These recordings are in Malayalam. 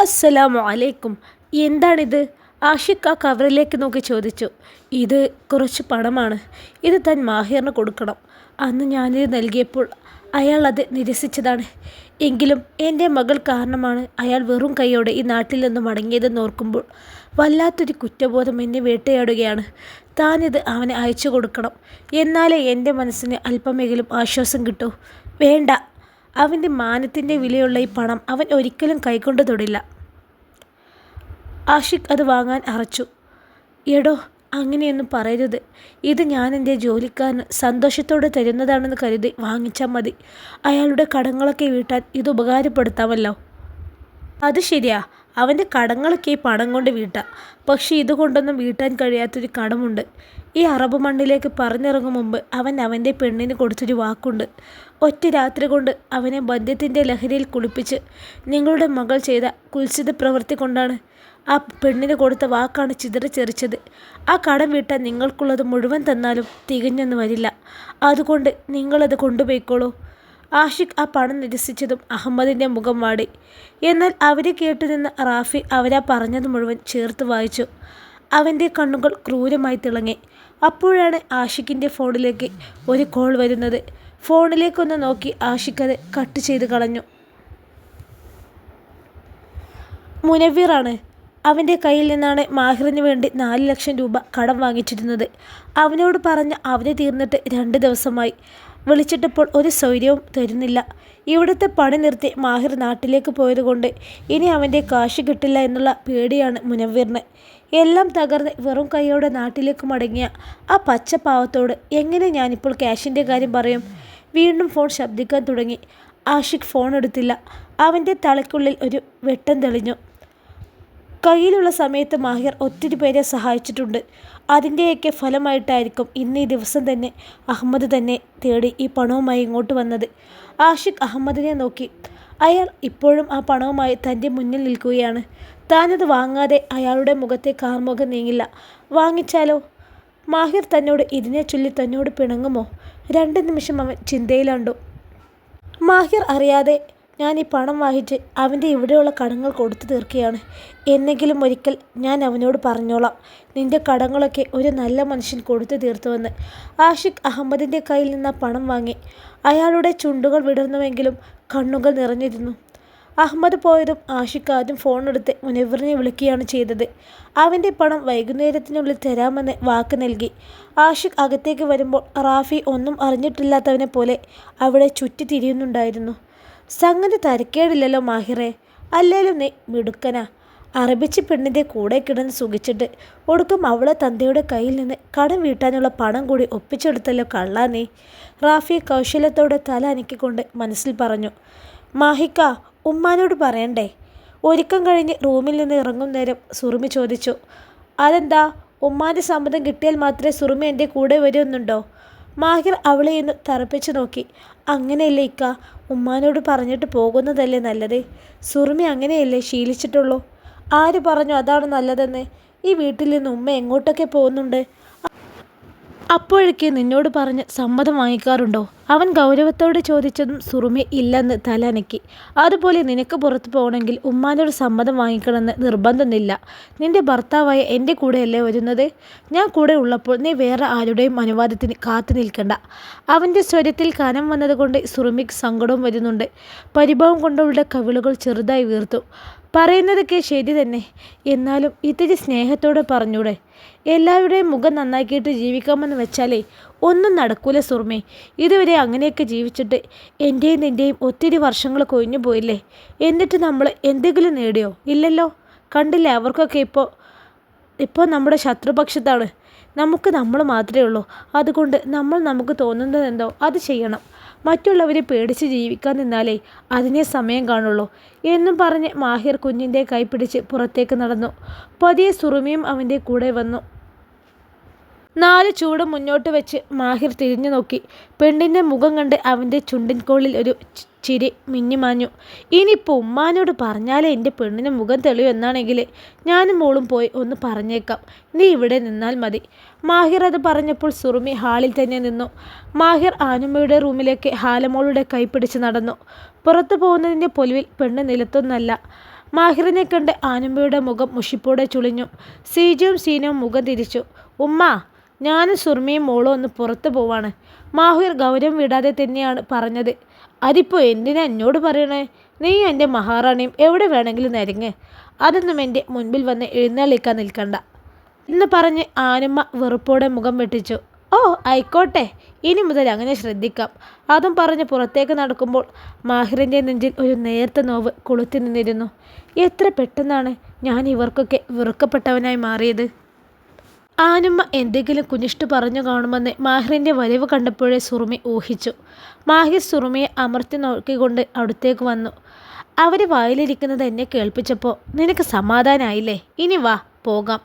അസ്സലാമു അലൈക്കും. എന്താണിത്? ആഷിഖ് ആ കവറിലേക്ക് നോക്കി ചോദിച്ചു. ഇത് കുറച്ച് പണമാണ്. ഇത് താൻ മാഹിറിന് കൊടുക്കണം. അന്ന് ഞാനിത് നൽകിയപ്പോൾ അയാൾ അത് നിരസിച്ചതാണ്. എങ്കിലും എൻ്റെ മകൾ കാരണമാണ് അയാൾ വെറും കൈയോടെ ഈ നാട്ടിൽ നിന്ന് മടങ്ങിയതെന്ന് ഓർക്കുമ്പോൾ വല്ലാത്തൊരു കുറ്റബോധം എന്നെ വേട്ടയാടുകയാണ്. താനിത് അവനെ അയച്ചു കൊടുക്കണം. എന്നാലേ എൻ്റെ മനസ്സിന് അല്പമെങ്കിലും ആശ്വാസം കിട്ടൂ. വേണ്ട, അവൻ്റെ മാനത്തിൻ്റെ വിലയുള്ള ഈ പണം അവൻ ഒരിക്കലും കൈകൊണ്ട് തൊടില്ല. ആഷിഖ് അത് വാങ്ങാൻ അറച്ചു. എടോ, അങ്ങനെയൊന്നും പറയരുത്. ഇത് ഞാൻ എൻ്റെ ജോലിക്കാരന് സന്തോഷത്തോടെ തരുന്നതാണെന്ന് കരുതി വാങ്ങിച്ചാൽ മതി. അയാളുടെ കടങ്ങളൊക്കെ വീട്ടാൻ ഇത് ഉപകാരപ്പെടുത്താമല്ലോ. അത് ശരിയാ, അവൻ്റെ കടങ്ങളൊക്കെ ഈ പണം കൊണ്ട് വീട്ടാം. പക്ഷേ ഇതുകൊണ്ടൊന്നും വീട്ടാൻ കഴിയാത്തൊരു കടമുണ്ട്. ഈ അറബ് മണ്ണിലേക്ക് പറഞ്ഞിറങ്ങും മുമ്പ് അവൻ അവൻ്റെ പെണ്ണിന് കൊടുത്തൊരു വാക്കുണ്ട്. ഒറ്റ രാത്രി കൊണ്ട് അവനെ ബന്ധ്യത്തിൻ്റെ ലഹരിയിൽ കുളിപ്പിച്ച് നിങ്ങളുടെ മകൾ ചെയ്ത കുൽസിത പ്രവൃത്തി കൊണ്ടാണ് ആ പെണ്ണിന് കൊടുത്ത വാക്കാണ് ചിതറിച്ചെറിച്ചത്. ആ കടം വീട്ടാൻ നിങ്ങൾക്കുള്ളത് മുഴുവൻ തന്നാലും തികഞ്ഞൊന്നും വരില്ല. അതുകൊണ്ട് നിങ്ങളത് കൊണ്ടുപോയിക്കോളൂ. ആഷിഖ് ആ പണം നിരസിച്ചതും അഹമ്മദിൻ്റെ മുഖം വാടി. എന്നാൽ അവരെ കേട്ടുനിന്ന റാഫി അവരാ പറഞ്ഞത് മുഴുവൻ ചേർത്ത് വായിച്ചു. അവൻ്റെ കണ്ണുകൾ ക്രൂരമായി തിളങ്ങി. അപ്പോഴാണ് ആഷിഖിൻ്റെ ഫോണിലേക്ക് ഒരു കോൾ വരുന്നത്. ഫോണിലേക്കൊന്ന് നോക്കി ആഷിഖ് അത് കട്ട് ചെയ്ത് കളഞ്ഞു. മുനവ്വിറാണ്. അവൻ്റെ കയ്യിൽ നിന്നാണ് മാഹിറിന് വേണ്ടി 4 ലക്ഷം രൂപ കടം വാങ്ങിച്ചിരുന്നത്. അവനോട് പറഞ്ഞ അവധി തീർന്നിട്ട് 2 ദിവസമായി. വിളിച്ചിട്ടപ്പോൾ ഒരു സൗകര്യവും തരുന്നില്ല. ഇവിടുത്തെ പണി നിർത്തി മാഹിർ നാട്ടിലേക്ക് പോയതുകൊണ്ട് ഇനി അവൻ്റെ കാശ് കിട്ടില്ല എന്നുള്ള പേടിയാണ് മുനവ്വിറിന്. എല്ലാം തകർന്ന് വെറും കൈയോടെ നാട്ടിലേക്ക് മടങ്ങിയ ആ പച്ചപ്പാവത്തോട് എങ്ങനെ ഞാനിപ്പോൾ ക്യാഷിൻ്റെ കാര്യം പറയും? വീണ്ടും ഫോൺ ശബ്ദിക്കാൻ തുടങ്ങി. ആഷിഖ് ഫോൺ എടുത്തില്ല. അവൻ്റെ തലയ്ക്കുള്ളിൽ ഒരു വെട്ടം തെളിഞ്ഞു. കയ്യിലുള്ള സമയത്ത് മാഹിർ ഒത്തിരി പേരെ സഹായിച്ചിട്ടുണ്ട്. അതിൻ്റെയൊക്കെ ഫലമായിട്ടായിരിക്കും ഇന്ന് ഈ ദിവസം തന്നെ അഹമ്മദ് തന്നെ തേടി ഈ പണവുമായി ഇങ്ങോട്ട് വന്നത്. ആഷിഖ് അഹമ്മദിനെ നോക്കി. അയാൾ ഇപ്പോഴും ആ പണവുമായി തൻ്റെ മുന്നിൽ നിൽക്കുകയാണ്. താനത് വാങ്ങാതെ അയാളുടെ മുഖത്തെ കാർമുഖം നീങ്ങില്ല. വാങ്ങിച്ചാലോ? മാഹിർ തന്നോട് ഇതിനെ ചൊല്ലി തന്നോട് പിണങ്ങുമോ? 2 നിമിഷം അവൻ ചിന്തയിലാണ്ടു. മാഹിർ അറിയാതെ ഞാൻ ഈ പണം വാങ്ങിച്ച് അവൻ്റെ ഇവിടെയുള്ള കടങ്ങൾ കൊടുത്തു തീർക്കുകയാണ്. എന്നെങ്കിലും ഒരിക്കൽ ഞാൻ അവനോട് പറഞ്ഞോളാം, നിന്റെ കടങ്ങളൊക്കെ ഒരു നല്ല മനുഷ്യൻ കൊടുത്തു തീർത്തുവെന്ന്. ആഷിഖ് അഹമ്മദിൻ്റെ കയ്യിൽ നിന്ന് പണം വാങ്ങി. അയാളുടെ ചുണ്ടുകൾ വിടർന്നുവെങ്കിലും കണ്ണുകൾ നിറഞ്ഞിരുന്നു. അഹമ്മദ് പോയതും ആഷിഖ് ആദ്യം ഫോണെടുത്ത് മുനവ്വിറിനെ വിളിക്കുകയാണ് ചെയ്തത്. അവൻ്റെ പണം വൈകുന്നേരത്തിനുള്ളിൽ തരാമെന്ന് വാക്ക് നൽകി. ആഷിഖ് അകത്തേക്ക് വരുമ്പോൾ റാഫി ഒന്നും അറിഞ്ഞിട്ടില്ലാത്തവനെ പോലെ അവിടെ ചുറ്റി തിരിയുന്നുണ്ടായിരുന്നു. സംഗതി തരക്കേടില്ലല്ലോ മാഹിറെ, അല്ലേലും നീ മിടുക്കനാ. അറബിച്ച് പെണ്ണിൻ്റെ കൂടെ കിടന്ന് സുഖിച്ചിട്ട് ഒടുക്കം അവളെ തന്തയുടെ കയ്യിൽ നിന്ന് കടം വീട്ടാനുള്ള പണം കൂടി ഒപ്പിച്ചെടുത്തല്ലോ കള്ളാ നീ. റാഫി കൗശലത്തോടെ തല അനക്കിക്കൊണ്ട് മനസ്സിൽ പറഞ്ഞു. മാഹിക്ക, ഉമ്മാനോട് പറയണ്ടേ? ഒരുക്കം കഴിഞ്ഞ് റൂമിൽ നിന്ന് ഇറങ്ങും നേരം സുറുമി ചോദിച്ചു. അതെന്താ, ഉമ്മാൻ്റെ സമ്മതം കിട്ടിയാൽ മാത്രമേ സുറുമി എൻ്റെ കൂടെ വരുമെന്നുണ്ടോ? മാഹിർ അവളെ ഇന്ന് തറപ്പിച്ചു നോക്കി. അങ്ങനെയല്ലേ ഇക്ക, ഉമ്മാനോട് പറഞ്ഞിട്ട് പോകുന്നതല്ലേ നല്ലത്. സുറുമി അങ്ങനെയല്ലേ ശീലിച്ചിട്ടുള്ളൂ. ആര് പറഞ്ഞു അതാണ് നല്ലതെന്ന്? ഈ വീട്ടിൽ നിന്ന് ഉമ്മ എങ്ങോട്ടൊക്കെ പോകുന്നുണ്ട്? അപ്പോഴൊക്കെ നിന്നോട് പറഞ്ഞ് സമ്മതം വാങ്ങിക്കാറുണ്ടോ? അവൻ ഗൗരവത്തോടെ ചോദിച്ചതും സുറുമി ഇല്ലെന്ന് തലനക്കി. അതുപോലെ നിനക്ക് പുറത്തു പോകണമെങ്കിൽ ഉമ്മാനോട് സമ്മതം വാങ്ങിക്കണമെന്ന് നിർബന്ധമൊന്നുമില്ല. നിന്റെ ഭർത്താവായ എൻ്റെ കൂടെയല്ലേ വരുന്നത്. ഞാൻ കൂടെ ഉള്ളപ്പോൾ നീ വേറെ ആരുടെയും അനുവാദത്തിന് കാത്തു നിൽക്കണ്ട. അവൻ്റെ സ്വരത്തിൽ കനം വന്നതുകൊണ്ട് സുറുമിക്ക് സങ്കടവും വരുന്നുണ്ട്. പരിഭവം കൊണ്ടവളുടെ കവിളുകൾ ചെറുതായി വീർത്തു. പറയുന്നതൊക്കെ ശരി തന്നെ, എന്നാലും ഇത്തിരി സ്നേഹത്തോടെ പറഞ്ഞൂടെ? എല്ലാവരുടെയും മുഖം നന്നാക്കിയിട്ട് ജീവിക്കാമെന്ന് വെച്ചാലേ ഒന്നും നടക്കൂല സുറുമേ. ഇതുവരെ അങ്ങനെയൊക്കെ ജീവിച്ചിട്ട് എൻ്റെയും നിൻ്റെയും ഒത്തിരി വർഷങ്ങൾ കൊഴിഞ്ഞു പോയില്ലേ. എന്നിട്ട് നമ്മൾ എന്തെങ്കിലും നേടിയോ? ഇല്ലല്ലോ. കണ്ടില്ലേ, അവർക്കൊക്കെ ഇപ്പോൾ നമ്മുടെ ശത്രുപക്ഷത്താണ്. നമുക്ക് നമ്മൾ മാത്രമേ ഉള്ളൂ. അതുകൊണ്ട് നമ്മൾ നമുക്ക് തോന്നുന്നതെന്തോ അത് ചെയ്യണം. മറ്റുള്ളവരെ പേടിച്ച് ജീവിക്കാൻ നിന്നാലേ അതിനെ സമയം കാണുള്ളൂ എന്നും പറഞ്ഞ് മാഹിർ കുഞ്ഞിൻ്റെ കൈ പിടിച്ച് പുറത്തേക്ക് നടന്നു. പതിയെ സുറുമിയും അവൻ്റെ കൂടെ വന്നു. 4 ചൂട് മുന്നോട്ട് വെച്ച് മാഹിർ തിരിഞ്ഞു നോക്കി. പെണ്ണിൻ്റെ മുഖം കണ്ട് അവൻ്റെ ചുണ്ടിൻകോളിൽ ഒരു ചിരി മിന്നിമാഞ്ഞു. ഇനിയിപ്പോൾ ഉമ്മാനോട് പറഞ്ഞാലേ എൻ്റെ പെണ്ണിന് മുഖം തെളിയൂ എന്നാണെങ്കിൽ ഞാനും മോളും പോയി ഒന്ന് പറഞ്ഞേക്കാം. നീ ഇവിടെ നിന്നാൽ മതി. മാഹിർ അത് പറഞ്ഞപ്പോൾ സുറുമി ഹാളിൽ തന്നെ നിന്നു. മാഹിർ ആനുമ്മയുടെ റൂമിലേക്ക് ഹാലമോളുടെ കൈ പിടിച്ച് നടന്നു. പുറത്തു പോകുന്നതിൻ്റെ പൊലിവിൽ പെണ്ണ് നിലത്തൊന്നല്ല, മാഹിറിനെ കണ്ട് ആനമ്പയുടെ മുഖം മുഷിപ്പോടെ ചുളിഞ്ഞു. സീജയും സീനവും മുഖം തിരിച്ചു. ഉമ്മ, ഞാനും സുർമിയും മോളും ഒന്ന് പുറത്തു പോവാണ്. മാഹിർ ഗൗരവം വിടാതെ തന്നെയാണ് പറഞ്ഞത്. അതിപ്പോൾ എന്തിനാ എന്നോട് പറയണേ? നീ എൻ്റെ മഹാറാണിയും എവിടെ വേണമെങ്കിലും നരങ്ങ്. അതൊന്നും എൻ്റെ മുൻപിൽ വന്ന് എഴുന്നള്ളിക്കാൻ നിൽക്കണ്ട എന്ന് പറഞ്ഞ് ആനമ്മ വെറുപ്പോടെ മുഖം വെട്ടിച്ചു. ഓ ആയിക്കോട്ടെ, ഇനി മുതൽ അങ്ങനെ ശ്രദ്ധിക്കാം. അതും പറഞ്ഞ് പുറത്തേക്ക് നടക്കുമ്പോൾ മാഹിറിൻ്റെ നെഞ്ചിൽ ഒരു നേർത്ത നോവ് കൊളുത്തി നിന്നിരുന്നു. എത്ര പെട്ടെന്നാണ് ഞാൻ ഇവർക്കൊക്കെ വെറുക്കപ്പെട്ടവനായി മാറിയത്. ആനമ്മ എന്തെങ്കിലും കുനിഷ്ട് പറഞ്ഞു കാണുമെന്ന് മാഹിറിൻ്റെ വരവ് കണ്ടപ്പോഴേ സുറുമി ഊഹിച്ചു. മാഹിർ സുറുമിയെ അമർത്തി നോക്കിക്കൊണ്ട് അടുത്തേക്ക് വന്നു. അവർ വായിലിരിക്കുന്നത് എന്നെ കേൾപ്പിച്ചപ്പോൾ നിനക്ക് സമാധാനമായില്ലേ? ഇനി വാ, പോകാം.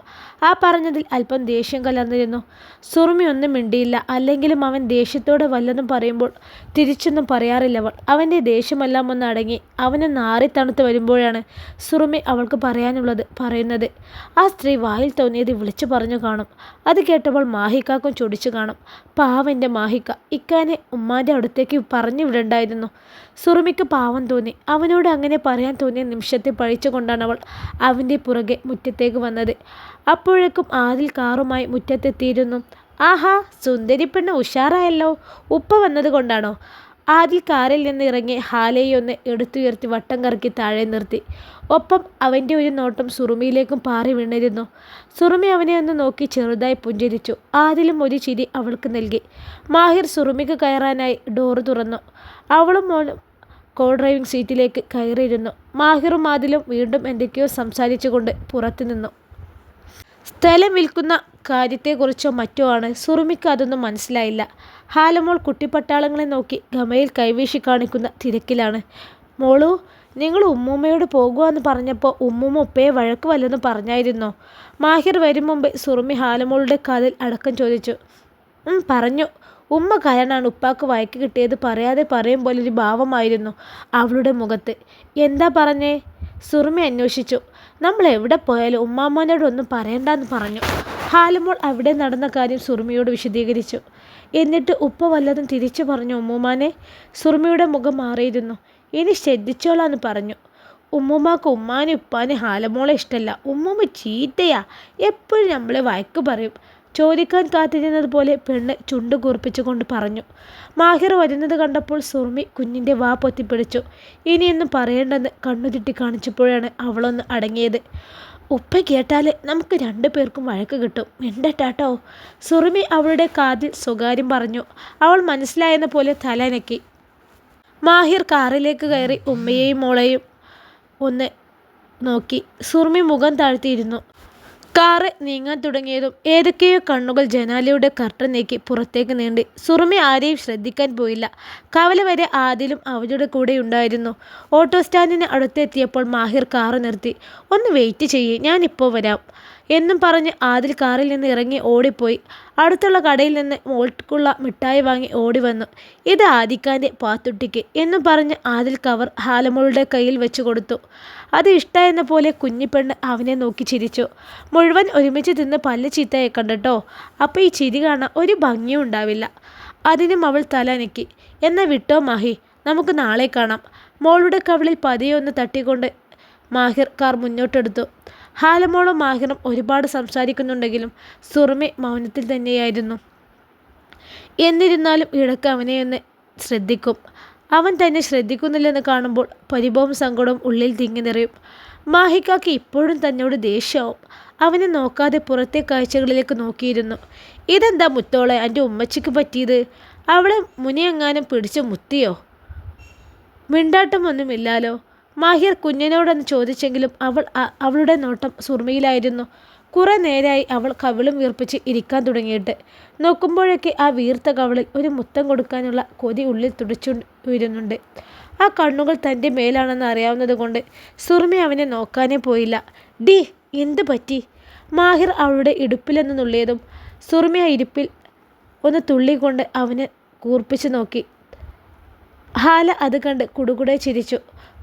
ആ പറഞ്ഞതിൽ അല്പം ദേഷ്യം കലർന്നിരുന്നു. സുറുമി ഒന്നും മിണ്ടിയില്ല. അല്ലെങ്കിലും അവൻ ദേഷ്യത്തോടെ വല്ലതും പറയുമ്പോൾ തിരിച്ചൊന്നും പറയാറില്ലവൾ. അവൻ്റെ ദേഷ്യമെല്ലാം ഒന്ന് അടങ്ങി അവന് നാറി തണുത്ത് വരുമ്പോഴാണ് സുറുമി അവൾക്ക് പറയാനുള്ളത് പറയുന്നത്. ആ സ്ത്രീ വായിൽ തോന്നിയത് വിളിച്ചു പറഞ്ഞു കാണും. അത് കേട്ടപ്പോൾ മാഹിക്കാക്കും ചൊടിച്ചു കാണും. പാവൻ്റെ മാഹിക്ക, ഇക്കാനെ ഉമ്മാൻ്റെ അടുത്തേക്ക് പറഞ്ഞു വിടണ്ടായിരുന്നു. സുറുമിക്ക് പാവം തോന്നി. അവനോട് അങ്ങനെ പറയാൻ തോന്നിയ നിമിഷത്തെ പഴിച്ചുകൊണ്ടാണ് അവൾ അവൻ്റെ പുറകെ മുറ്റത്തേക്ക് വന്നത്. അപ്പോഴേക്കും ആദിൽ കാറുമായി മുറ്റത്തെത്തിയിരുന്നു. ആഹാ, സുന്ദരി പെണ്ണ് ഉഷാറായല്ലോ. ഉപ്പ വന്നത് കൊണ്ടാണോ? ആദിൽ കാറിൽ നിന്ന് ഇറങ്ങി ഹാലയെ ഒന്ന് എടുത്തുയർത്തി വട്ടം കറക്കി താഴെ നിർത്തി. ഒപ്പം അവൻ്റെ ഒരു നോട്ടം സുറുമിയിലേക്കും പാറി വീണിരുന്നു. സുറുമി അവനെ ഒന്ന് നോക്കി ചെറുതായി പുഞ്ചിരിച്ചു. ആദിലും ഒരു ചിരി അവൾക്ക് നൽകി. മാഹിർ സുറുമിക്ക് കയറാനായി ഡോറ് തുറന്നു. അവളും മോനും കോ ഡ്രൈവിംഗ് സീറ്റിലേക്ക് കയറിയിരുന്നു. മാഹിറും ആദിലും വീണ്ടും എന്തൊക്കെയോ സംസാരിച്ചുകൊണ്ട് പുറത്തു നിന്നു. സ്ഥലം വിൽക്കുന്ന കാര്യത്തെക്കുറിച്ചോ മറ്റോ ആണ്. സുറുമിക്ക് അതൊന്നും മനസ്സിലായില്ല. ഹാലമോൾ കുട്ടിപ്പട്ടാളങ്ങളെ നോക്കി ഗമയിൽ കൈവീശി കാണിക്കുന്ന തിരക്കിലാണ്. മോളു, നിങ്ങൾ ഉമ്മൂമ്മയോട് പോകുകയെന്ന് പറഞ്ഞപ്പോൾ ഉമ്മൂമ്മ ഉപ്പയെ വഴക്ക് വല്ലതും പറഞ്ഞായിരുന്നോ? മാഹിർ വരും മുമ്പ് സുറുമി ഹാലമോളുടെ കാതിൽ അടക്കം ചോദിച്ചു. പറഞ്ഞു. ഉമ്മ കാരണമാണ് ഉപ്പാക്ക് വഴക്ക് കിട്ടിയത് പറയാതെ പറയും പോലൊരു ഭാവമായിരുന്നു അവളുടെ മുഖത്ത്. എന്താ പറഞ്ഞേ? സുറുമി അന്വേഷിച്ചു. നമ്മൾ എവിടെ പോയാലും ഉമ്മാമ്മോനോടൊന്നും പറയണ്ടെന്ന് പറഞ്ഞു. ഹാലമോൾ അവിടെ നടന്ന കാര്യം സുറുമിയോട് വിശദീകരിച്ചു. എന്നിട്ട് ഉപ്പ വല്ലതും തിരിച്ചു പറഞ്ഞു ഉമ്മൂമാനെ? സുറുമിയുടെ മുഖം മാറിയിരുന്നു. ഇനി ശ്രദ്ധിച്ചോളാന്ന് പറഞ്ഞു. ഉമ്മുമാക്ക് ഉമ്മാനെ ഉപ്പാനെ ഹാലമോളെ ഇഷ്ടമല്ല. ഉമ്മുമ്മ ചീത്തയാ, എപ്പോഴും നമ്മളെ വഴക്ക് പറയും. ചോദിക്കാൻ കാത്തിരുന്നത് പോലെ പെണ്ണ് ചുണ്ട് കൂർപ്പിച്ചുകൊണ്ട് പറഞ്ഞു. മാഹിർ വരുന്നത് കണ്ടപ്പോൾ സുറുമി കുഞ്ഞിൻ്റെ വാ പൊത്തിപ്പിടിച്ചു. ഇനിയൊന്നും പറയേണ്ടെന്ന് കണ്ണുരുട്ടി കാണിച്ചപ്പോഴാണ് അവളൊന്ന് അടങ്ങിയത്. ഉപ്പ കേട്ടാൽ നമുക്ക് രണ്ടു പേർക്കും വഴക്ക് കിട്ടും, മിണ്ടട്ടാട്ടോ. സുറുമി അവളുടെ കാതിൽ സ്വകാര്യം പറഞ്ഞു. അവൾ മനസ്സിലായെന്ന പോലെ തലനക്കി. മാഹിർ കാറിലേക്ക് കയറി ഉമ്മയെയും മോളെയും ഒന്ന് നോക്കി. സുറുമി മുഖം താഴ്ത്തിയിരുന്നു. കാറ് നീങ്ങാൻ തുടങ്ങിയതും ഏതൊക്കെയോ കണ്ണുകൾ ജനാലയുടെ കർട്ടൻ നീക്കി പുറത്തേക്ക് നീണ്ടി. സുറുമി ആരെയും ശ്രദ്ധിക്കാൻ പോയില്ല. കവല വരെ ആദിലും അവരുടെ കൂടെ ഉണ്ടായിരുന്നു. ഓട്ടോ സ്റ്റാൻഡിന് അടുത്തെത്തിയപ്പോൾ മാഹിർ കാറ് നിർത്തി. ഒന്ന് വെയിറ്റ് ചെയ്യേ, ഞാനിപ്പോൾ വരാം എന്നും പറഞ്ഞ് ആദിൽ കാറിൽ നിന്ന് ഇറങ്ങി ഓടിപ്പോയി. അടുത്തുള്ള കടയിൽ നിന്ന് മോൾക്കുള്ള മിഠായി വാങ്ങി ഓടി വന്നു. ഇത് ആദിക്കാൻ്റെ പാത്തുട്ടിക്ക് എന്നും പറഞ്ഞ് ആദിൽ കവർ ഹാലമോളുടെ കയ്യിൽ വെച്ച് കൊടുത്തു. അത് ഇഷ്ടമെന്ന പോലെ കുഞ്ഞിപ്പെണ്ണ് അവനെ നോക്കി ചിരിച്ചു. മുഴുവൻ ഒരുമിച്ച് തിന്ന് പല്ല് ചീത്തയെ കണ്ടട്ടോ. അപ്പോൾ ഈ ചിരി കാണാൻ ഒരു ഭംഗിയും ഉണ്ടാവില്ല. അതിനും അവൾ തല അനക്കി. എന്നാൽ വിട്ടോ മാഹി, നമുക്ക് നാളെ കാണാം. മോളുടെ കവിളിൽ പതിയെ ഒന്ന് തട്ടിക്കൊണ്ട് മാഹിർ കാർ മുന്നോട്ടെടുത്തു. ഹാലമോളും മാഹിറും ഒരുപാട് സംസാരിക്കുന്നുണ്ടെങ്കിലും സുറുമി മൗനത്തിൽ തന്നെയായിരുന്നു. എന്നിരുന്നാലും ഇടയ്ക്ക് അവനെയൊന്ന് ശ്രദ്ധിക്കും. അവൻ തന്നെ ശ്രദ്ധിക്കുന്നില്ലെന്ന് കാണുമ്പോൾ പരിഭവവും സങ്കടവും ഉള്ളിൽ തിങ്ങി നിറയും. മാഹിക്കാക്ക് ഇപ്പോഴും തന്നോട് ദേഷ്യമാവും. അവനെ നോക്കാതെ പുറത്തെ കാഴ്ചകളിലേക്ക് നോക്കിയിരുന്നു. ഇതെന്താ മുത്തോളെ എൻ്റെ ഉമ്മച്ചിക്ക് പറ്റിയത്? അവളെ മുനിയെങ്ങാനും പിടിച്ച് മുത്തിയോ? മിണ്ടാട്ടമൊന്നുമില്ലാലോ. മാഹിർ കുഞ്ഞിനോടൊന്ന് ചോദിച്ചെങ്കിലും അവളുടെ നോട്ടം സുറുമിയിലായിരുന്നു. കുറെ നേരമായി അവൾ കവിളും വീർപ്പിച്ച് ഇരിക്കാൻ തുടങ്ങിയിട്ട്. നോക്കുമ്പോഴൊക്കെ ആ വീർത്ത കവിളിൽ ഒരു മുത്തം കൊടുക്കാനുള്ള കൊതി ഉള്ളിൽ തുടിച്ചു വരുന്നുണ്ട്. ആ കണ്ണുകൾ തൻ്റെ മേലാണെന്ന് അറിയാവുന്നത് കൊണ്ട് സുറുമി അവനെ നോക്കാനേ പോയില്ല. ഡി, എന്ത് പറ്റി? മാഹിർ അവളുടെ ഇടുപ്പിലെന്ന് നുള്ളിയതും സുറുമി ആ ഇടുപ്പിൽ ഒന്ന് തുള്ളിക്കൊണ്ട് അവനെ കൂർപ്പിച്ച് നോക്കി. ഹാല അത് കണ്ട് കുടുകുടെ ചിരിച്ചു.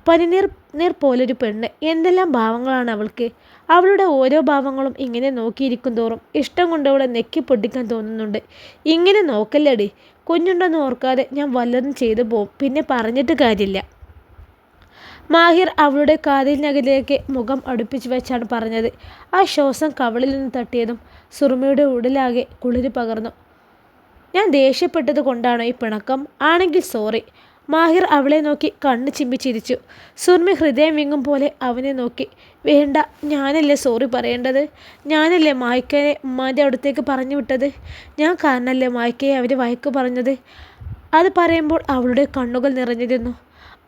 പനിനീർ പോലൊരു പെണ്ണ്, എന്തെല്ലാം ഭാവങ്ങളാണ് അവൾക്ക്. അവളുടെ ഓരോ ഭാവങ്ങളും ഇങ്ങനെ നോക്കിയിരിക്കും തോറും ഇഷ്ടം കൊണ്ട് അവളെ നെക്കി പൊട്ടിക്കാൻ തോന്നുന്നുണ്ട്. ഇങ്ങനെ നോക്കല്ലേടി, കുഞ്ഞുണ്ടെന്ന് ഓർക്കാതെ ഞാൻ വല്ലതും ചെയ്തു പോവും, പിന്നെ പറഞ്ഞിട്ട് കാര്യമില്ല. മാഹിർ അവളുടെ കാതിലിനകലേക്ക് മുഖം അടുപ്പിച്ച് വെച്ചാണ് പറഞ്ഞത്. ആ ശ്വാസം കവിളിൽ നിന്ന് തട്ടിയതും സുറുമിയുടെ ഉടലാകെ കുളിര് പകർന്നു. ഞാൻ ദേഷ്യപ്പെട്ടത് കൊണ്ടാണോ ഈ പിണക്കം? ആണെങ്കിൽ സോറി. മാഹിർ അവളെ നോക്കി കണ്ണ് ചിമ്മി ചിരിച്ചു. സുറുമി ഹൃദയം വിങ്ങും പോലെ അവനെ നോക്കി. വേണ്ട, ഞാനല്ലേ സോറി പറയേണ്ടത്? ഞാനല്ലേ മായ്ക്കയെ ഉമ്മാൻ്റെ അടുത്തേക്ക് പറഞ്ഞു വിട്ടത്? ഞാൻ കാരണല്ലേ മായ്ക്കയെ അവർ വഴക്ക് പറഞ്ഞത്? അത് പറയുമ്പോൾ അവളുടെ കണ്ണുകൾ നിറഞ്ഞിരുന്നു.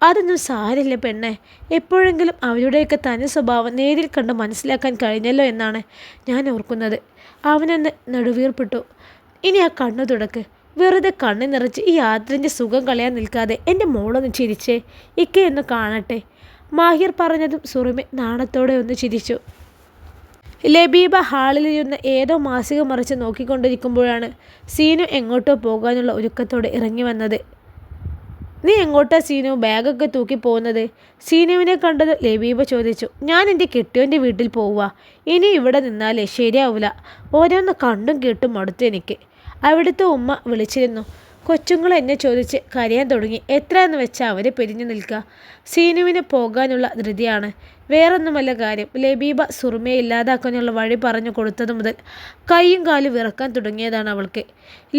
അതൊന്നും സാരില്ല പെണ്ണെ. എപ്പോഴെങ്കിലും അവരുടെയൊക്കെ തനി സ്വഭാവം നേരിൽ കണ്ട് മനസ്സിലാക്കാൻ കഴിഞ്ഞല്ലോ എന്നാണ് ഞാൻ ഓർക്കുന്നത്. അവനൊന്ന് നെടുവീർപ്പിട്ടു. ഇനി ആ കണ്ണു തുടക്ക്. വെറുതെ കണ്ണ് നിറച്ച് ഈ യാത്രൻ്റെ സുഖം കളയാൻ നിൽക്കാതെ എൻ്റെ മോളൊന്ന് ചിരിച്ചേ. ഇക്കയൊന്ന് കാണട്ടെ. മാഹിർ പറഞ്ഞതും സുറുമി നാണത്തോടെ ഒന്ന് ചിരിച്ചു. ലബീബ ഹാളിലിരുന്ന് ഏതോ മാസിക മറിച്ച് നോക്കിക്കൊണ്ടിരിക്കുമ്പോഴാണ് സീനു എങ്ങോട്ടോ പോകാനുള്ള ഒരുക്കത്തോടെ ഇറങ്ങി വന്നത്. നീ എങ്ങോട്ടാ സീനു ബാഗൊക്കെ തൂക്കി പോകുന്നത്? സീനുവിനെ കണ്ടത് ലബീബ ചോദിച്ചു. ഞാൻ എൻ്റെ കെട്ടിയോൻ്റെ വീട്ടിൽ പോവുക. ഇനി ഇവിടെ നിന്നാലേ ശരിയാവില്ല. ഓരോന്ന് കണ്ടും കേട്ടും മടുത്തു എനിക്ക്. അവിടുത്തെ ഉമ്മ വിളിച്ചിരുന്നു. കൊച്ചുങ്ങൾ എന്നെ ചോദിച്ച് കരയാൻ തുടങ്ങി. എത്രയെന്ന് വെച്ചാൽ അവരെ പിരിഞ്ഞു നിൽക്കുക. സീനുവിന് പോകാനുള്ള ധൃതിയാണ്. വേറൊന്നുമല്ല കാര്യം. ലബീബ സുറുമയെ ഇല്ലാതാക്കാനുള്ള വഴി പറഞ്ഞു കൊടുത്തതു മുതൽ കൈയും കാലും വിറക്കാൻ തുടങ്ങിയതാണ് അവൾക്ക്.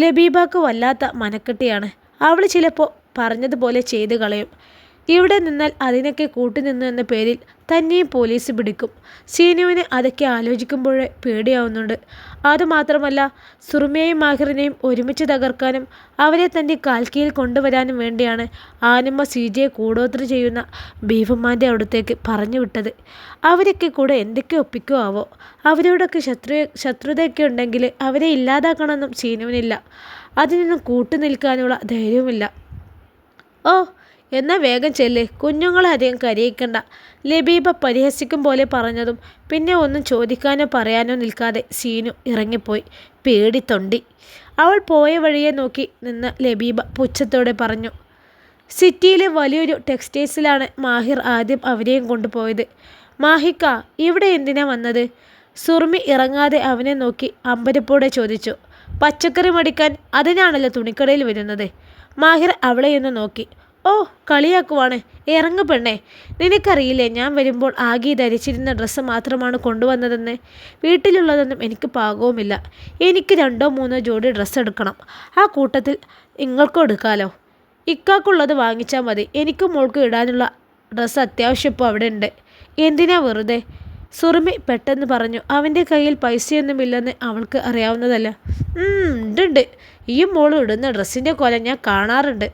ലബീബക്ക് വല്ലാത്ത മനക്കെട്ടിയാണ്. അവൾ ചിലപ്പോൾ പറഞ്ഞതുപോലെ ചെയ്തു കളയും. ഇവിടെ നിന്നാൽ അതിനൊക്കെ കൂട്ടുനിന്നു എന്ന പേരിൽ തന്നെയും പോലീസ് പിടിക്കും. സീനുവിന് അതൊക്കെ ആലോചിക്കുമ്പോഴേ പേടിയാവുന്നുണ്ട്. അതുമാത്രമല്ല, സുറുമയെയും മാഹിറിനെയും ഒരുമിച്ച് തകർക്കാനും അവരെ തൻ്റെ കാൽക്കീഴിൽ കൊണ്ടുവരാനും വേണ്ടിയാണ് ആനുമ്മ സീജയെ കൂടോത്രം ചെയ്യുന്ന ബീഫമ്മാൻ്റെ അടുത്തേക്ക് പറഞ്ഞു വിട്ടത്. അവരൊക്കെ കൂടെ എന്തൊക്കെ ഒപ്പിക്കോ ആവോ. അവരോടൊക്കെ ശത്രുതയൊക്കെ ഉണ്ടെങ്കിൽ അവരെ ഇല്ലാതാക്കണമെന്നും സീനുവിനില്ല. അതിനൊന്നും കൂട്ടുനിൽക്കാനുള്ള ധൈര്യവുമില്ല. ഓ, എന്നാൽ വേഗം ചെല്ല്. കുഞ്ഞുങ്ങളെ അധികം കരയിക്കണ്ട. ലബീബ പരിഹസിക്കും പോലെ പറഞ്ഞതും പിന്നെ ഒന്നും ചോദിക്കാനോ പറയാനോ നിൽക്കാതെ സീനു ഇറങ്ങിപ്പോയി. പേടിത്തൊണ്ടി. അവൾ പോയ വഴിയെ നോക്കി നിന്ന് ലബീബ പുച്ഛത്തോടെ പറഞ്ഞു. സിറ്റിയിലെ വലിയൊരു ടെക്സ്റ്റൈൽസിലാണ് മാഹിർ ആദ്യം അവരെയും കൊണ്ടുപോയത്. മാഹിക്ക, ഇവിടെ എന്തിനാ വന്നത്? സുറുമി ഇറങ്ങാതെ അവനെ നോക്കി അമ്പരപ്പോടെ ചോദിച്ചു. പച്ചക്കറി മടിക്കാൻ. അതിനാണല്ലോ തുണിക്കടയിൽ വരുന്നത്. മാഹിർ അവളെയൊന്ന് നോക്കി. ഓ, കളിയാക്കുവാണ്. ഇറങ്ങു പെണ്ണേ. നിനക്കറിയില്ലേ ഞാൻ വരുമ്പോൾ ആകെ ധരിച്ചിരുന്ന ഡ്രസ്സ് മാത്രമാണ് കൊണ്ടുവന്നതെന്ന്? വീട്ടിലുള്ളതൊന്നും എനിക്ക് പാകവുമില്ല. എനിക്ക് 2-3 ജോഡി ഡ്രസ്സ് എടുക്കണം. ആ കൂട്ടത്തിൽ നിങ്ങൾക്കും എടുക്കാമല്ലോ. ഇക്കാക്കുള്ളത് വാങ്ങിച്ചാൽ മതി. എനിക്കും മോൾക്കും ഇടാനുള്ള ഡ്രസ്സ് അത്യാവശ്യം ഇപ്പോൾ അവിടെ ഉണ്ട്. എന്തിനാ വെറുതെ? സുറുമി പെട്ടെന്ന് പറഞ്ഞു. അവൻ്റെ കയ്യിൽ പൈസയൊന്നുമില്ലെന്ന് അവൾക്ക് അറിയാവുന്നതല്ല. ഉണ്ട്. ഈ മോളും ഇടുന്ന ഡ്രസ്സിൻ്റെ കൊലം ഞാൻ കാണാറുണ്ട്.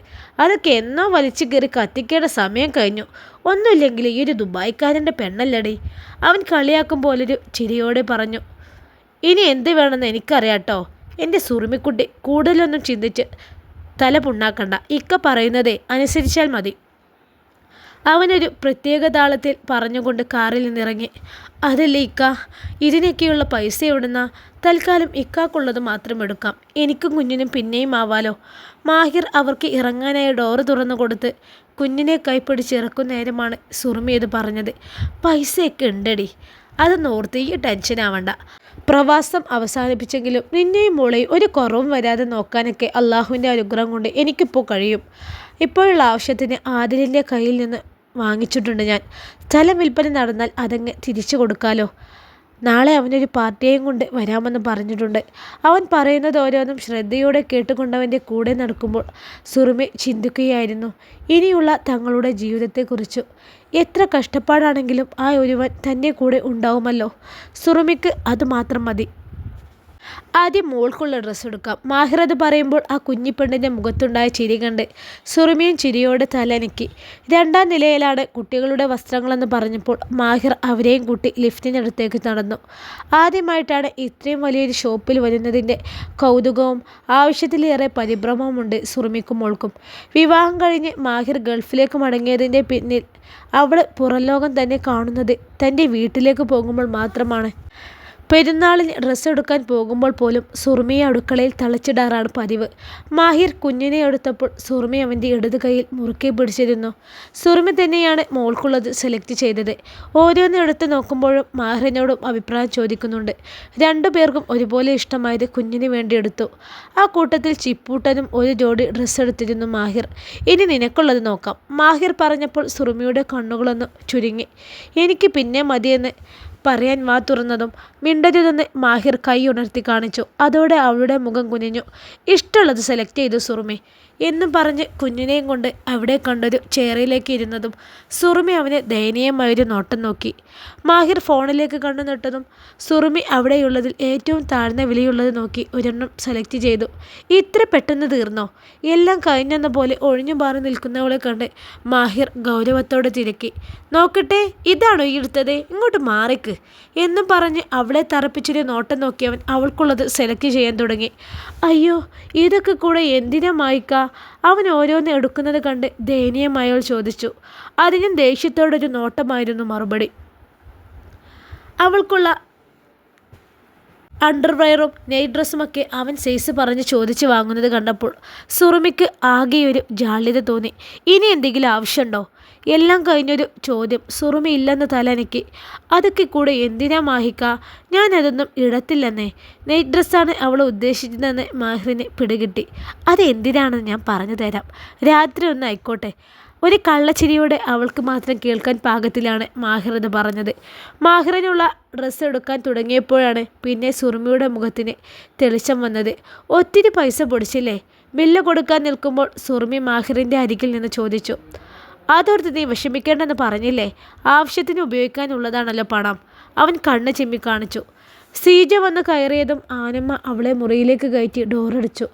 അതൊക്കെ എന്നോ വലിച്ചു കയറി കത്തിക്കേണ്ട സമയം കഴിഞ്ഞു. ഒന്നുമില്ലെങ്കിൽ ഈ ഒരു ദുബായ്ക്കാരൻ്റെ പെണ്ണല്ലടി. അവൻ കളിയാക്കും പോലൊരു ചിരിയോടെ പറഞ്ഞു. ഇനി എന്ത് വേണമെന്ന് എനിക്കറിയാട്ടോ. എൻ്റെ സുറുമിക്കുട്ടി കൂടുതലൊന്നും ചിന്തിച്ച് തല പുണ്ണാക്കണ്ട. ഇക്ക പറയുന്നതേ അനുസരിച്ചാൽ മതി. അവനൊരു പ്രത്യേക താളത്തിൽ പറഞ്ഞുകൊണ്ട് കാറിൽ നിന്നിറങ്ങി. അതല്ലേ ഇക്ക, ഇതിനൊക്കെയുള്ള പൈസ എവിടുന്നാ? തൽക്കാലം ഇക്കാക്കുള്ളത് മാത്രം എടുക്കാം. എനിക്കും കുഞ്ഞിനും പിന്നെയും ആവാലോ. മാഹിർ അവർക്ക് ഇറങ്ങാനായി ഡോറ് തുറന്നു കൊടുത്ത് കുഞ്ഞിനെ കൈപ്പിടിച്ച് ഇറക്കുന്ന നേരമാണ് സുറുമി ഇത് പറഞ്ഞത്. പൈസയൊക്കെ ഉണ്ടടി, അതൊന്ന് ഓർത്ത് ഈ ടെൻഷൻ ആവണ്ട. പ്രവാസം അവസാനിപ്പിച്ചെങ്കിലും നിന്നെയും മോളെയും ഒരു കുറവും വരാതെ നോക്കാനൊക്കെ അള്ളാഹുവിൻ്റെ അനുഗ്രഹം കൊണ്ട് എനിക്കിപ്പോൾ കഴിയും. ഇപ്പോഴുള്ള ആവശ്യത്തിന് ആദിലിൻ്റെ കയ്യിൽ നിന്ന് വാങ്ങിച്ചിട്ടുണ്ട് ഞാൻ. സ്ഥലം വിൽപ്പന നടന്നാൽ അതങ്ങ് തിരിച്ചു കൊടുക്കാലോ. നാളെ അവനൊരു പാർട്ടിയെയും കൊണ്ട് വരാമെന്ന് പറഞ്ഞിട്ടുണ്ട്. അവൻ പറയുന്നത് ഓരോന്നും ശ്രദ്ധയോടെ കേട്ടുകൊണ്ടവൻ്റെ കൂടെ നടക്കുമ്പോൾ സുറുമി ചിന്തിക്കുകയായിരുന്നു ഇനിയുള്ള തങ്ങളുടെ ജീവിതത്തെക്കുറിച്ചു. എത്ര കഷ്ടപ്പാടാണെങ്കിലും ആ ഒരുവൻ തൻ്റെ കൂടെ ഉണ്ടാവുമല്ലോ. സുറുമിക്ക് അതുമാത്രം മതി. ആദ്യം മോൾക്കുള്ള ഡ്രസ്സ് എടുക്കാം. മാഹിർ അത് പറയുമ്പോൾ ആ കുഞ്ഞിപ്പെണ്ണിൻ്റെ മുഖത്തുണ്ടായ ചിരി കണ്ട് സുറുമിയും ചിരിയോടെ തലനക്കി. 2ാം നിലയിലാണ് കുട്ടികളുടെ വസ്ത്രങ്ങളെന്ന് പറഞ്ഞപ്പോൾ മാഹിർ അവരെയും കൂട്ടി ലിഫ്റ്റിനടുത്തേക്ക് നടന്നു. ആദ്യമായിട്ടാണ് ഇത്രയും വലിയൊരു ഷോപ്പിൽ വരുന്നതിൻ്റെ കൗതുകവും ആവശ്യത്തിലേറെ പരിഭ്രമവുമുണ്ട് സുറുമിക്കും മോൾക്കും. വിവാഹം കഴിഞ്ഞ് മാഹിർ ഗൾഫിലേക്ക് മടങ്ങിയതിൻ്റെ പിന്നിൽ അവൾ പുറംലോകം തന്നെ കാണുന്നത് തൻ്റെ വീട്ടിലേക്ക് പോകുമ്പോൾ മാത്രമാണ്. പെരുന്നാളിന് ഡ്രസ്സ് എടുക്കാൻ പോകുമ്പോൾ പോലും സുറുമിയെ അടുക്കളയിൽ തളച്ചിടാറാണ് പതിവ്. മാഹിർ കുഞ്ഞിനെ എടുത്തപ്പോൾ സുറുമി അവൻ്റെ ഇടത് കൈയിൽ മുറുക്കെ പിടിച്ചിരുന്നു. സുറുമി തന്നെയാണ് മോൾക്കുള്ളത് സെലക്ട് ചെയ്തത്. ഓരോന്ന് എടുത്ത് നോക്കുമ്പോഴും മാഹിറിനോടും അഭിപ്രായം ചോദിക്കുന്നുണ്ട്. രണ്ടുപേർക്കും ഒരുപോലെ ഇഷ്ടമായത് കുഞ്ഞിന് വേണ്ടി എടുത്തു. ആ കൂട്ടത്തിൽ ചിപ്പൂട്ടനും ഒരു ജോഡി ഡ്രസ്സ് എടുത്തിരുന്നു മാഹിർ. ഇനി നിനക്കുള്ളത് നോക്കാം. മാഹിർ പറഞ്ഞപ്പോൾ സുറുമിയുടെ കണ്ണുകളൊന്ന് ചുരുങ്ങി. എനിക്ക് പിന്നെ മതിയെന്ന് പറയാൻ വാ തുറന്നതും മിണ്ടരുതെന്ന് മാഹിർ കൈ ഉണർത്തി കാണിച്ചു. അതോടെ അവളുടെ മുഖം കുനിഞ്ഞു. ഇഷ്ടമുള്ളത് സെലക്ട് ചെയ്തു സുറുമി എന്നും പറഞ്ഞ് കുഞ്ഞിനെയും കൊണ്ട് അവിടെ കണ്ടൊരു ചെയറിലേക്ക് ഇരുന്നതും സുറുമി അവനെ ദയനീയമായൊരു നോട്ടം നോക്കി. മാഹിർ ഫോണിലേക്ക് കണ്ണു നട്ടതും സുറുമി അവിടെയുള്ളതിൽ ഏറ്റവും താഴ്ന്ന വിലയുള്ളത് നോക്കി ഒരെണ്ണം സെലക്ട് ചെയ്തു. ഇത്ര പെട്ടെന്ന് തീർന്നോ? എല്ലാം കഴിഞ്ഞെന്ന പോലെ ഒഴിഞ്ഞു മാറി നിൽക്കുന്നവളെ കണ്ട് മാഹിർ ഗൗരവത്തോടെ തിരക്കി. നോക്കട്ടെ, ഇതാണോ ഈ എടുത്തത്? ഇങ്ങോട്ട് മാറിക്ക് എന്നും പറഞ്ഞ് അവളെ തറപ്പിച്ചൊരു നോട്ടം നോക്കിയവൻ അവൾക്കുള്ളത് സെലക്ട് ചെയ്യാൻ തുടങ്ങി. അയ്യോ, ഇതൊക്കെ കൂടെ എന്തിനാ മായിക്ക? അവൻ ഓരോന്ന് എടുക്കുന്നത് കണ്ട് ദയനീയമായവൾ ചോദിച്ചു. അതിനും ദേഷ്യത്തോടൊരു നോട്ടമായിരുന്നു മറുപടി. അവൾക്കുള്ള അണ്ടർവെയറും നൈറ്റ് ഡ്രസ്സുമൊക്കെ അവൻ സൈസ് പറഞ്ഞ് ചോദിച്ച് വാങ്ങുന്നത് കണ്ടപ്പോൾ സുറുമിക്ക് ആകെയൊരു ജാള്യത തോന്നി. ഇനി എന്തെങ്കിലും ആവശ്യമുണ്ടോ? എല്ലാം കഴിഞ്ഞൊരു ചോദ്യം. സുറുമി ഇല്ലെന്ന് തലനക്കി. അതൊക്കെ കൂടെ എന്തിനാ മാഹിക്ക? ഞാനതൊന്നും ഇടത്തില്ലെന്നേ. നൈറ്റ് ഡ്രസ്സാണ് അവൾ ഉദ്ദേശിച്ചതെന്ന് മാഹിറിന് പിടികിട്ടി. അതെന്തിനാണെന്ന് ഞാൻ പറഞ്ഞു തരാം. രാത്രി ഒന്ന് ആയിക്കോട്ടെ. ഒരു കള്ളച്ചിരിയോടെ അവൾക്ക് മാത്രം കേൾക്കാൻ പാകത്തിലാണ് മാഹിർ എന്ന് പറഞ്ഞത്. മാഹിറിനുള്ള ഡ്രസ്സ് എടുക്കാൻ തുടങ്ങിയപ്പോഴാണ് പിന്നെ സുറുമിയുടെ മുഖത്തിന് തെളിച്ചം വന്നത്. ഒത്തിരി പൈസ പൊടിച്ചില്ലേ? ബില്ല് കൊടുക്കാൻ നിൽക്കുമ്പോൾ സുറുമി മാഹിറിൻ്റെ അരികിൽ നിന്ന് ചോദിച്ചു. അതോർത്ത് നീ വിഷമിക്കേണ്ടെന്ന് പറഞ്ഞില്ലേ? ആവശ്യത്തിന് ഉപയോഗിക്കാനുള്ളതാണല്ലോ പണം. അവൻ കണ്ണ് ചിമ്മി കാണിച്ചു. സീജ വന്ന് കയറിയതും ആനമ്മ അവളെ മുറിയിലേക്ക് കയറ്റി ഡോറടിച്ചു.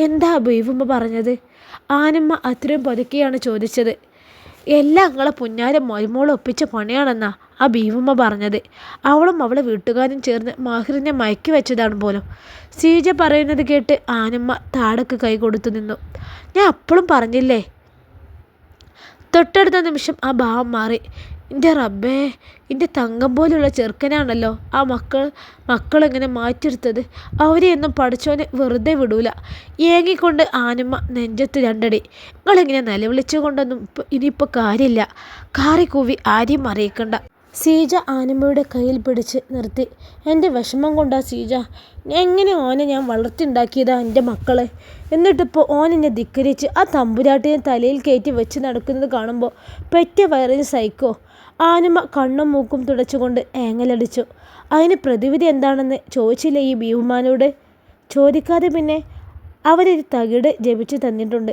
എന്താ ബീവുമ്മ പറഞ്ഞത്? ആനമ്മ അത്രയും പതുക്കെയാണ് ചോദിച്ചത്. എല്ലാം നിങ്ങളെ പുന്നാരം മരുമോളം ഒപ്പിച്ച പണിയാണെന്നാ ആ ബീവുമ്മ പറഞ്ഞത്. അവളും അവളെ വീട്ടുകാരും ചേർന്ന് മാഹിറിനെ മയക്കി വെച്ചതാണ് പോലും. സീജ പറയുന്നത് കേട്ട് ആനമ്മ താടക്ക് കൈ കൊടുത്തു നിന്നു. ഞാൻ അപ്പോഴും പറഞ്ഞില്ലേ? തൊട്ടടുത്ത നിമിഷം ആ ഭാവം മാറി. എൻ്റെ റബ്ബേ, എൻ്റെ തങ്കം പോലുള്ള ചെറുക്കനാണല്ലോ ആ മക്കളെങ്ങനെ മാറ്റിയെടുത്തത്. അവരെയൊന്നും പഠിച്ചോനെ വെറുതെ വിടൂല. ഏങ്ങിക്കൊണ്ട് ആനമ്മ നെഞ്ചത്ത് രണ്ടടി. നിങ്ങളിങ്ങനെ നിലവിളിച്ചു കൊണ്ടൊന്നും ഇനിയിപ്പോൾ കാര്യമില്ല. കാറിക്കൂവി ആരെയും അറിയിക്കണ്ട. സീജ ആനമ്മയുടെ കയ്യിൽ പിടിച്ച് നിർത്തി. എൻ്റെ വിഷമം കൊണ്ടാ സീജ. എങ്ങനെ ഓനെ ഞാൻ വളർത്തിണ്ടാക്കിയതാ എൻ്റെ മക്കളെ. എന്നിട്ടിപ്പോൾ ഓനെന്നെ ധിക്കരിച്ച് ആ തമ്പുരാട്ടിനെ തലയിൽ കയറ്റി വെച്ച് നടക്കുന്നത് കാണുമ്പോൾ പെറ്റ വയറിന് സഹിക്കോ? ആനമ്മ കണ്ണും മൂക്കും തുടച്ചുകൊണ്ട് ഏങ്ങലടിച്ചു. അതിന് പ്രതിവിധി എന്താണെന്ന് ചോദിച്ചില്ല ഈ ഭീവുമാനോട്? ചോദിക്കാതെ പിന്നെ അവരൊരു തകിട് ജപിച്ച് തന്നിട്ടുണ്ട്.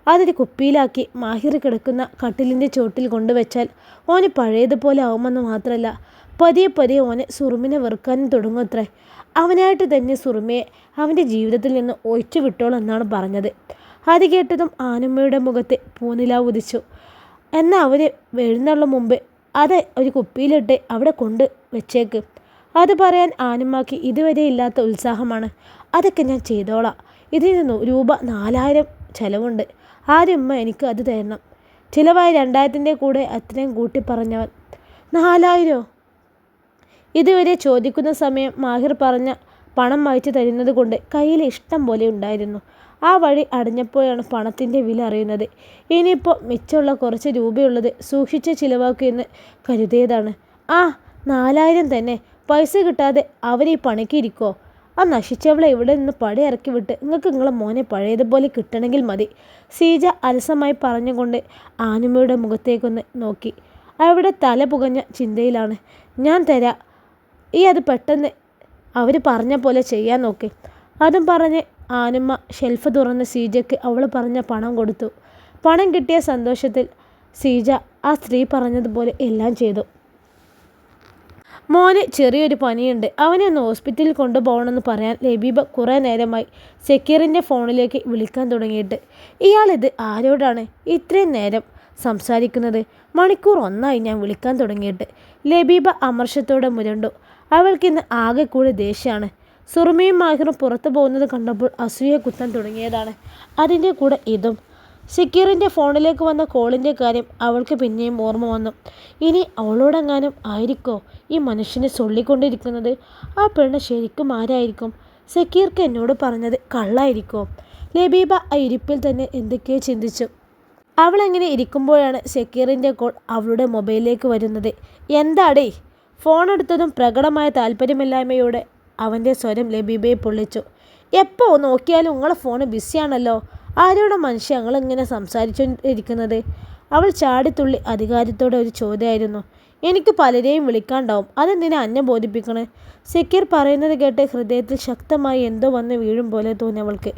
അതൊരു കുപ്പിയിലാക്കി മാഹിർ കിടക്കുന്ന കട്ടിലിൻ്റെ ചോട്ടിൽ കൊണ്ടുവച്ചാൽ ഓന് പഴയതുപോലെ ആവുമെന്ന് മാത്രമല്ല, പതിയെ പതിയെ ഓനെ സുറുമിനെ വെറുക്കാനും തുടങ്ങുമത്രേ. അവനായിട്ട് തന്നെ സുറുമിയെ അവൻ്റെ ജീവിതത്തിൽ നിന്ന് ഒഴിച്ചു വിട്ടോളെന്നാണ് പറഞ്ഞത്. അത് കേട്ടതും ആനമ്മയുടെ മുഖത്ത് പൂനിലാവ് ഉദിച്ചു. എന്നാൽ അവർ എഴുന്നള്ളും മുമ്പ് അത് ഒരു കുപ്പിയിലിട്ട് അവിടെ കൊണ്ട് വെച്ചേക്ക്. അത് പറയാൻ ആനമ്മക്ക് ഇതുവരെ ഇല്ലാത്ത ഉത്സാഹമാണ്. അതൊക്കെ ഞാൻ ചെയ്തോളാം. ഇതിന് രൂപ 4000 ചിലവുണ്ട്. ആദ്യം ഉമ്മ എനിക്ക് അത് തരണം. ചിലവായി 2000-ൻ്റെ കൂടെ അത്രയും കൂട്ടി പറഞ്ഞവൻ. 4000? ഇതുവരെ ചോദിക്കുന്ന സമയം മാഹിർ പറഞ്ഞ പണം വായിച്ചു തരുന്നത് കൊണ്ട് കയ്യിൽ ഇഷ്ടം പോലെ ഉണ്ടായിരുന്നു. ആ വഴി അടഞ്ഞപ്പോഴാണ് പണത്തിൻ്റെ വില അറിയുന്നത്. ഇനിയിപ്പോൾ മിച്ചമുള്ള കുറച്ച് രൂപയുള്ളത് സൂക്ഷിച്ച് ചിലവാക്കുമെന്ന് കരുതിയതാണ്. ആ 4000 തന്നെ. പൈസ കിട്ടാതെ അവർ ഈ പണിക്ക് ഇരിക്കോ? ആ നശിച്ചവളെ ഇവിടെ നിന്ന് പടി ഇറക്കി വിട്ട് നിങ്ങൾക്ക് നിങ്ങളെ മോനെ പഴയതുപോലെ കിട്ടണമെങ്കിൽ മതി. സീജ അലസമായി പറഞ്ഞുകൊണ്ട് ആനമ്മയുടെ മുഖത്തേക്കൊന്ന് നോക്കി. അവിടെ തല പുകഞ്ഞ ചിന്തയിലാണ്. ഞാൻ തരാം, ഈ അത് പെട്ടെന്ന് അവർ പറഞ്ഞ പോലെ ചെയ്യാൻ നോക്കി. അതും പറഞ്ഞ് ആനമ്മ ഷെൽഫ് തുറന്ന് സീജയ്ക്ക് അവൾ പറഞ്ഞ പണം കൊടുത്തു. പണം കിട്ടിയ സന്തോഷത്തിൽ സീജ ആ സ്ത്രീ പറഞ്ഞതുപോലെ എല്ലാം ചെയ്തു. മോന് ചെറിയൊരു പനിയുണ്ട്, അവനെ ഒന്ന് ഹോസ്പിറ്റലിൽ കൊണ്ടുപോകണമെന്ന് പറയാൻ ലബീബ കുറേ നേരമായി സെക്യൂറിൻ്റെ ഫോണിലേക്ക് വിളിക്കാൻ തുടങ്ങിയിട്ട്. ഇയാളിത് ആരോടാണ് ഇത്രയും നേരം സംസാരിക്കുന്നത്? മണിക്കൂർ ഒന്നായി ഞാൻ വിളിക്കാൻ തുടങ്ങിയിട്ട്. ലബീബ അമർഷത്തോടെ മുരണ്ടു. അവൾക്കിന്ന് ആകെ കൂടി ദേഷ്യമാണ്. സുറുമയും മാഹിറും പുറത്തു പോകുന്നത് കണ്ടപ്പോൾ അസൂയ കുത്താൻ തുടങ്ങിയതാണ്. അതിൻ്റെ കൂടെ ഇതും. സക്കീറിൻ്റെ ഫോണിലേക്ക് വന്ന കോളിൻ്റെ കാര്യം അവൾക്ക് പിന്നെയും ഓർമ്മ വന്നു. ഇനി അവളോടെങ്ങാനും ആയിരിക്കോ ഈ മനുഷ്യനെ ചൊല്ലിക്കൊണ്ടിരിക്കുന്നത്? ആ പെണ്ണ് ശരിക്കും ആരായിരിക്കും? സക്കീർക്ക് എന്നോട് പറഞ്ഞത് കള്ളായിരിക്കോ? ലബീബ ആ ഇരിപ്പിൽ തന്നെ എന്തൊക്കെയോ ചിന്തിച്ചു. അവളെങ്ങനെ ഇരിക്കുമ്പോഴാണ് സക്കീറിൻ്റെ കോൾ അവളുടെ മൊബൈലിലേക്ക് വരുന്നത്. എന്താടേ? ഫോൺ എടുത്തതും പ്രകടമായ താല്പര്യമില്ലായ്മയോടെ അവൻ്റെ സ്വരം ലബീബയെ പൊള്ളിച്ചു. എപ്പോൾ നോക്കിയാലും നിങ്ങളെ ഫോൺ ബിസിയാണല്ലോ. ആരോടെ മനുഷ്യ ഞങ്ങളിങ്ങനെ സംസാരിച്ചുകൊണ്ടിരിക്കുന്നത്? അവൾ ചാടിത്തുള്ളി അധികാരത്തോടെ ഒരു ചോദ്യമായിരുന്നു. എനിക്ക് പലരെയും വിളിക്കാണ്ടാവും, അതെന്തിനാ അന്നെ ബോധിപ്പിക്കണേ? സക്കീർ പറയുന്നത് കേട്ട് ഹൃദയത്തിൽ ശക്തമായി എന്തോ വന്ന് വീഴും പോലെ തോന്നി അവൾക്ക്.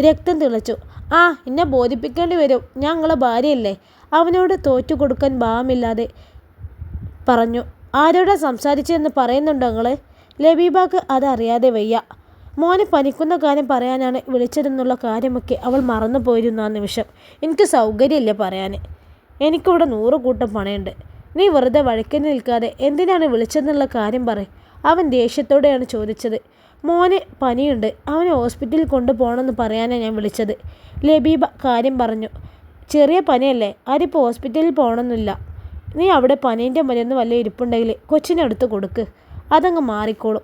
രക്തം തിളച്ചു. ആ, എന്നെ ബോധിപ്പിക്കേണ്ടി വരും, ഞാൻ നിങ്ങളെ ഭാര്യയല്ലേ? അവനോട് തോറ്റു കൊടുക്കാൻ ഭാവമില്ലാതെ പറഞ്ഞു. ആരോടാ സംസാരിച്ചതെന്ന് പറയുന്നുണ്ടോ നിങ്ങൾ? ലബീബാക്ക് അതറിയാതെ വയ്യ. മോനെ പനിക്കുന്ന കാര്യം പറയാനാണ് വിളിച്ചതെന്നുള്ള കാര്യമൊക്കെ അവൾ മറന്നു പോയിരുന്നു ആ നിമിഷം. എനിക്ക് സൗകര്യമില്ല പറയാൻ, എനിക്കിവിടെ 100 കൂട്ടം പണയുണ്ട്. നീ വെറുതെ വഴക്കിന് നിൽക്കാതെ എന്തിനാണ് വിളിച്ചതെന്നുള്ള കാര്യം പറയും. അവൻ ദേഷ്യത്തോടെയാണ് ചോദിച്ചത്. മോന് പനിയുണ്ട്, അവനെ ഹോസ്പിറ്റലിൽ കൊണ്ടുപോകണമെന്ന് പറയാനാണ് ഞാൻ വിളിച്ചത്. ലബീബ കാര്യം പറഞ്ഞു. ചെറിയ പനിയല്ലേ, ആരിപ്പോൾ ഹോസ്പിറ്റലിൽ പോകണമെന്നില്ല. നീ അവിടെ പനീൻ്റെ മരുന്ന് വല്ല ഇരിപ്പുണ്ടെങ്കിൽ കൊച്ചിനെടുത്ത് കൊടുക്ക്, അതങ്ങ് മാറിക്കോളും.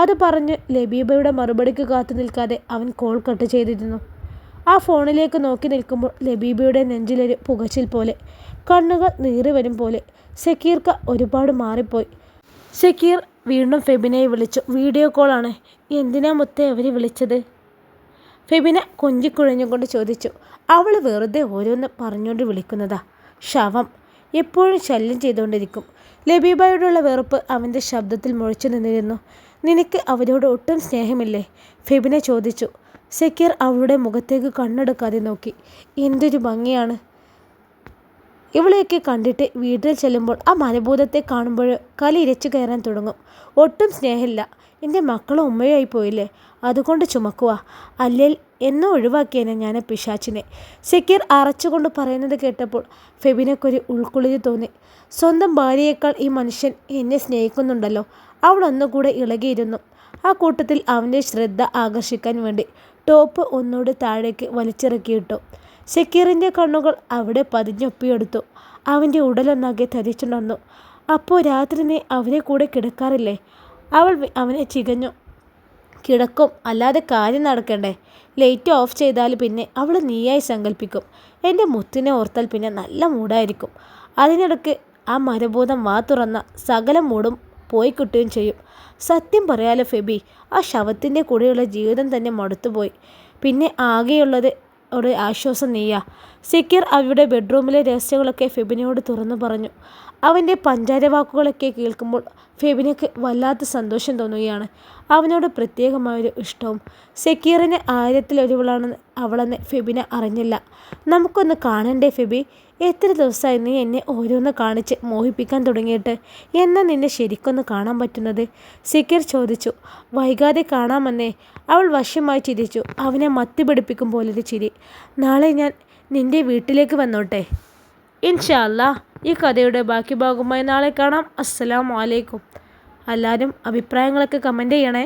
അത് പറഞ്ഞ് ലബീബയുടെ മറുപടിക്ക് കാത്തു നിൽക്കാതെ അവൻ കോൾ കട്ട് ചെയ്തിരുന്നു. ആ ഫോണിലേക്ക് നോക്കി നിൽക്കുമ്പോൾ ലബീബയുടെ നെഞ്ചിലൊരു പുകച്ചിൽ പോലെ, കണ്ണുകൾ നീറി വരും പോലെ. സക്കീർക്ക ഒരുപാട് മാറിപ്പോയി. സക്കീർ വീണ്ടും ഫെബിനയെ വിളിച്ചു. വീഡിയോ കോളാണ്. എന്തിനാ മുത്തേ അവർ വിളിച്ചത്? ഫെബിന കൊഞ്ചിക്കുഴഞ്ഞുകൊണ്ട് ചോദിച്ചു. അവൾ വെറുതെ ഓരോന്ന് പറഞ്ഞുകൊണ്ട് വിളിക്കുന്നതാ. ശവം എപ്പോഴും ശല്യം ചെയ്തുകൊണ്ടിരിക്കും. ലബീബയോടുള്ള വെറുപ്പ് അവൻ്റെ ശബ്ദത്തിൽ മുഴച്ചു നിന്നിരുന്നു. നിനക്ക് അവരോട് ഒട്ടും സ്നേഹമില്ലേ? ഫെബിന ചോദിച്ചു. സക്കീർ അവളുടെ മുഖത്തേക്ക് കണ്ണെടുക്കാതെ നോക്കി. എന്തൊരു ഭംഗിയാണ്! ഇവളെയൊക്കെ കണ്ടിട്ട് വീട്ടിൽ ചെല്ലുമ്പോൾ ആ മലഭൂതത്തെ കാണുമ്പോൾ കലി ഇരച്ചു കയറാൻ തുടങ്ങും. ഒട്ടും സ്നേഹമില്ല. എൻ്റെ മക്കളും ഉമ്മയായി പോയില്ലേ, അതുകൊണ്ട് ചുമക്കുക. അല്ലെങ്കിൽ എന്നോ ഒഴിവാക്കിയേനെ ഞാൻ ആ പിശാച്ചിനെ. സക്കീർ അറച്ചുകൊണ്ട് പറയുന്നത് കേട്ടപ്പോൾ ഫെബിനക്കൊരു ഉൾക്കുളിര് തോന്നി. സ്വന്തം ഭാര്യയേക്കാൾ ഈ മനുഷ്യൻ എന്നെ സ്നേഹിക്കുന്നുണ്ടല്ലോ. അവൾ ഒന്നുകൂടെ ഇളകിയിരുന്നു. ആ കൂട്ടത്തിൽ അവൻ്റെ ശ്രദ്ധ ആകർഷിക്കാൻ വേണ്ടി ടോപ്പ് ഒന്നുകൂടി താഴേക്ക് വലിച്ചിറക്കിയിട്ടു. സക്കീറിൻ്റെ കണ്ണുകൾ അവിടെ പതിഞ്ഞൊപ്പിയെടുത്തു. അവൻ്റെ ഉടലൊന്നാകെ ധരിച്ചുണർന്നു. അപ്പോൾ രാത്രി നീ അവരെ കൂടെ കിടക്കാറില്ലേ? അവൾ അവനെ ചികഞ്ഞു. കിടക്കും, അല്ലാതെ കാര്യം നടക്കണ്ടേ? ലൈറ്റ് ഓഫ് ചെയ്താൽ പിന്നെ അവൾ നീയായി സങ്കല്പിക്കും. എൻ്റെ മുത്തിനെ ഓർത്താൽ പിന്നെ നല്ല മൂടായിരിക്കും. അതിനിടയ്ക്ക് ആ മരഭൂതം വാ തുറന്ന സകല മൂടും പോയി കിട്ടുകയും ചെയ്യും. സത്യം പറയാലോ ഫെബി, ആ ശവത്തിൻ്റെ കൂടെയുള്ള ജീവിതം തന്നെ മടുത്തുപോയി. പിന്നെ ആകെയുള്ളത് ഒരു ആശ്വാസം നീയാ. സക്കീർ അവരുടെ ബെഡ്റൂമിലെ രഹസ്യങ്ങളൊക്കെ ഫെബിനയോട് തുറന്നു പറഞ്ഞു. അവൻ്റെ പഞ്ചാര വാക്കുകളൊക്കെ കേൾക്കുമ്പോൾ ഫെബിനയ്ക്ക് വല്ലാത്ത സന്തോഷം തോന്നുകയാണ്. അവനോട് പ്രത്യേകമായൊരു ഇഷ്ടവും. സക്കീറിന് ആയിരത്തിലൊരുവളാണെന്ന് അവളെന്ന് ഫെബിന അറിഞ്ഞില്ല. നമുക്കൊന്ന് കാണണ്ടേ ഫെബി? എത്ര ദിവസമായി നീ എന്നെ ഓരോന്ന് കാണിച്ച് മോഹിപ്പിക്കാൻ തുടങ്ങിയിട്ട്? എന്നാ നിന്നെ ശരിക്കൊന്ന് കാണാൻ പറ്റുന്നത്? സക്കീർ ചോദിച്ചു. വൈകാതെ കാണാമെന്നേ. അവൾ വശ്യമായി ചിരിച്ചു. അവനെ മത്തി പിടിപ്പിക്കും പോലൊരു ചിരി. നാളെ ഞാൻ നിൻ്റെ വീട്ടിലേക്ക് വന്നോട്ടെ? ഇൻഷാ അല്ലാ. ഈ കഥയുടെ ബാക്കി ഭാഗമായി നാളെ കാണാം. അസ്സലാമു അലൈക്കും. എല്ലാവരും അഭിപ്രായങ്ങളൊക്കെ കമൻറ്റ് ചെയ്യണേ.